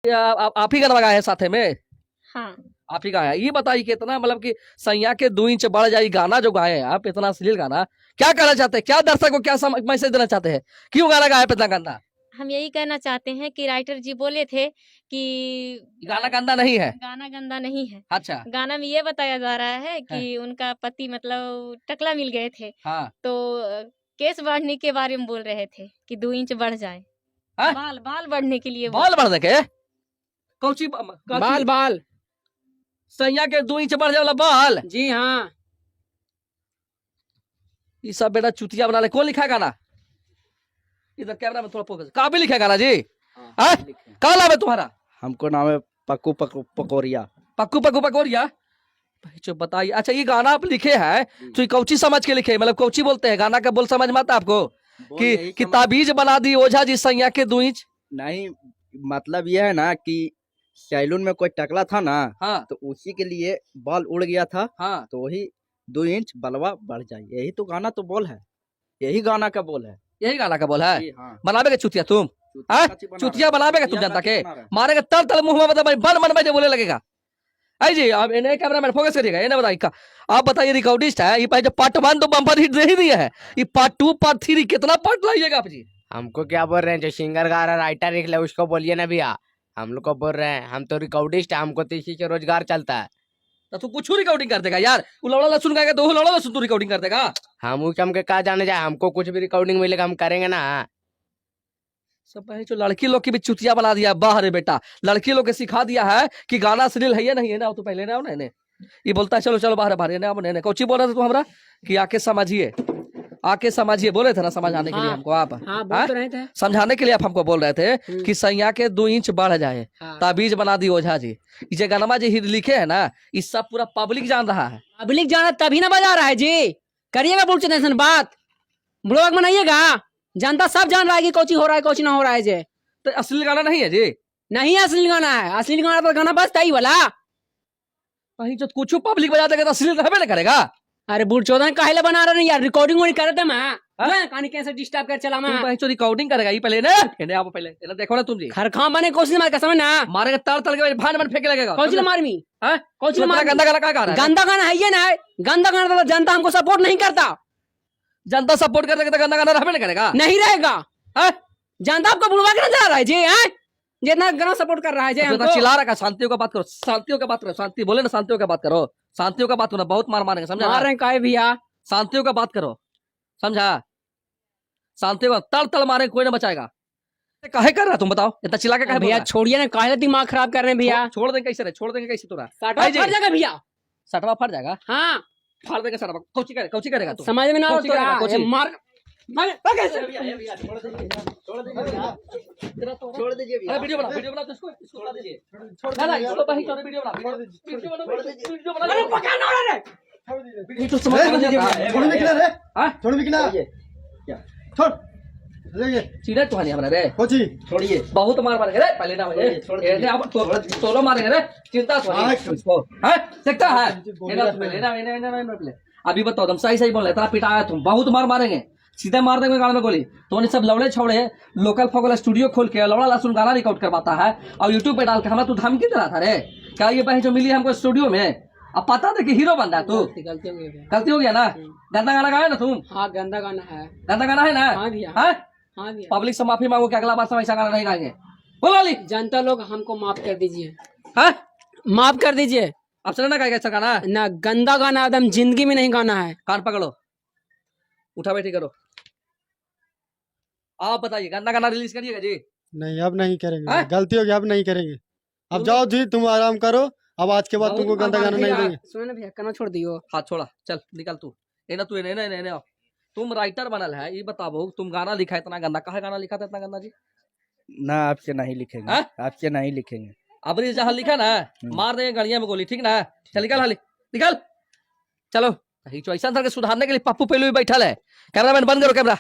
आप ही गाना गाए हैं साथे में? हाँ। आप ही गाया। ये बताइए कितना मतलब कि सैया के 2 इंच बढ़ जाए गाना जो गाए हैं आप, इतना अश्लील गाना, क्या कहना चाहते हैं? क्या दर्शक को क्या मैसेज देना चाहते हैं? क्यों गाना गाया इतना गंदा? हम यही कहना चाहते हैं कि राइटर जी बोले थे कि गाना गंदा नहीं है। गाना गंदा नहीं है। अच्छा। गाना में ये बताया जा रहा है कि उनका पति मतलब टकला मिल गए थे। हाँ। तो केस बढ़ने के बारे में बोल रहे थे कि 2 इंच बढ़ जाए। बाल बाल बढ़ने के लिए। बाल बढ़ने के? कौची बाल? बाल सैया के 2 इंच बढ़ जाए वाला बाल? जी हाँ। ये सब बेटा चुतिया बना ले। कौन लिखा है गाना? इधर कैमरा में थोड़ा फोकस। कहाँ पे लिखा है गाना जी? कहाँ नाम है तुम्हारा? हमको नाम है पक्कू पकोरिया। पक्कू पकोरिया? जो बताइए। अच्छा, ये गाना आप लिखे हैं तो ये कौची समझ के लिखे? मतलब कौची बोलते हैं? गाना का बोल समझ में आता आपको कि ताबीज बना दी ओझा जी सैया के 2 इंच? नहीं, मतलब यह है ना कि सैलून में कोई टकला था ना। हाँ। तो उसी के लिए बाल उड़ गया था। हाँ। तो वही 2 इंच बलवा बढ़ जाए, यही तो गाना तो बोल है। यही गाना का बोल है। यही गाना का बोल है। हाँ। बनावे चुतिया तुम? चुतिया बनावे तुम जनता के? मारेगा तल तल मुंह में, मतलब बन मन में बोले लगेगा। आई जी आप इन्हें कैमरा मैन फोकस करिएगा। इन्हें बताइए, आप बताइए रिकॉर्डिस्ट है ये जो पार्ट 1 तो बम्पर हिट दे ही दिया है, ये पार्ट 2 पार्ट 3 कितना पार्ट लाइएगा आप जी? हमको क्या बोल रहे हैं? जो सिंगर गा रहा राइटर लिख ले उसको बोलिए ना भैया। हम लोग को बोल रहे हैं, हम तो रिकॉर्डिस्ट है, हमको तो इसी से रोजगार चलता है। तो तू कुछ रिकॉर्डिंग कर देगा यार? लौड़ा लहसुन गाएगा तो लौड़ा लहसुन तू रिकॉर्डिंग कर देगा? हम के कहा जाने जाए, हमको कुछ भी रिकॉर्डिंग मिलेगा हम करेंगे ना। सब जो लड़की लोग की भी चुतिया बना दिया बाहर बेटा। लड़की लोग के सिखा दिया है कि गाना अश्लील है या नहीं है ना। तो पहले ना नहीं ये बोलता है चलो चलो बाहर बाहर नहीं। कौची बोल रहे थे तुम हमरा कि आके समझिए, आके समझिए बोले थे ना समझाने के लिए हमको आप? हाँ, बोल रहे थे। समझाने के लिए आप हमको बोल रहे थे कि सैया के 2 इंच बढ़ जाए ताबीज बना दी ओझा जी। ये गाना जी लिखे है ना, इस सब पूरा पब्लिक जान रहा है। पब्लिक जाना तभी ना बजा रहा है जी। करिएगा बुढ़ टेंशन बात, ब्लॉग बनाइएगा, जनता सब जान रहा है कि कोची हो रहा है कोची ना हो रहा है जी। तो असली गाना नहीं है जी? नहीं असली गाना है। असली गाना तो गाना बजता ही वाला। कहीं जो कुछ पब्लिक बजा देगा तो असली रहबे नहीं करेगा। अरे बुढ़ चौदह काहे बना रहा नहीं यार? रिकॉर्डिंग वही कर रहे मैं कहानी कैसे डिस्टर्ब कर चला मैं? तुम रिकॉर्डिंग करेगा ये पहले ना? इन्हें आप पहले इन्हें देखो ना तुम जी। खरखा बने कोशिश मार कसम ना मारेगा तार तार के भान भान फेंके लगेगा। कोचिल मारमी हां कोचिल मार। गंदा गाना का गा रहा है? गंदा गाना है ये ना। गंदा गाना तो जनता हमको सपोर्ट नहीं करता। जनता सपोर्ट कर देगा तो गंदा गाना रहबे नहीं करेगा। नहीं रहेगा। जनता आपको बुलवा के जा रहा है जी। जितना गाना सपोर्ट कर रहा है जी हमको। चिल्ला रहा है। शांतियों का बात करो, शांतियों का बात करो। शांति बोले ना, शांतियों का बात करो। शांतियों का बात करो, बहुत मार मारेंगे समझा? मार रहे काहे भैया? शांतियों का बात करो समझा? शांतियों का तड़ तड़ मारे कोई ना बचाएगा। काहे कर रहा तुम बताओ? इतना चिल्ला के काहे भैया? छोड़िए ना, काहे दिमाग खराब कर रहे हैं भैया? छोड़ देंगे कैसे? छोड़ देंगे कैसे? तोरा सटवा फट जाएगा भैया। सटवा फट जाएगा? हाँ फाड़ देगा सटवा। कौची करेगा तू? समझ में ना कौची करेगा? कौची मार छोड़ दीजिए भैया। वीडियो बना तो इसको छोड़ दीजिए। ना ना इसको भाई छोड़ वीडियो बना। वीडियो बना। अरे पकड़ ना रे। तो समझ में नहीं आता। छोड़ भी किना रे? हां छोड़ भी किना? क्या छोड़ ले सीधा तो नहीं हमारा रे। कोची छोड़िए, बहुत मार मारेंगे रे। पहले ना ये ऐसे आप तोलो मारेंगे रे। चिंता छोड़िए इसको। हैं देखता है लेना पहले। अभी बताओ तुम सही सही बोल रहे। इतना पिटाया तुम, बहुत मार मारेंगे। सीधे मार देंगे गाना में गोली। तो उन्हें सब लवड़े छवड़े लोकल फोकल स्टूडियो खोल के लवड़ा लहसुन गाना रिकॉर्ड करवाता है और यूट्यूब पे डाल के हमें तू धमकी दे रहा था रे। क्या ये बहन जो मिली हमको स्टूडियो में? अब पता था कि हीरो बन रहा है तू। गलती हो गया ना? गंदा गाना गाया ना तुम? हाँ गंदा गाना है। गंदा गाना है ना? हाँ भैया। हाँ पब्लिक से माफी मांगो कि अगला बार से ऐसा गाना नहीं गाएंगे। बोलो अली। जनता लोग हमको माफ कर दीजिए। हाँ माफ कर दीजिए। अब चलो ना गाएगा ऐसा गाना ना। गंदा गाना एकदम जिंदगी में नहीं गाना है। कान पकड़ो, उठा बैठी करो। आप बताइए गंदा गाना रिलीज करिएगा जी? नहीं अब नहीं करेंगे। गलती हो गई, अब नहीं करेंगे। अब जाओ जी, तुम आराम करो। अब आज के बाद तुमको गंदा गाना नहीं देंगे। सुनो ना भैया, कहना छोड़ दियो। हाथ छोड़ा, चल निकल तू। ए ना तू नहीं तुम राइटर बनल है, ये बताओ तुम गाना लिखा इतना गंदा, कहा गाना लिखा था इतना गंदा जी? ना आपसे नहीं लिखेंगे। आपसे नहीं लिखेंगे। अब जहाँ लिखा ना मार देंगे गड़िया में गोली, ठीक ना? चल निकल हाली निकल। चलो ऐसा के सुधारने के लिए पप्पू पहलू भी बैठल है। कैमरामैन बंद करो कैमरा।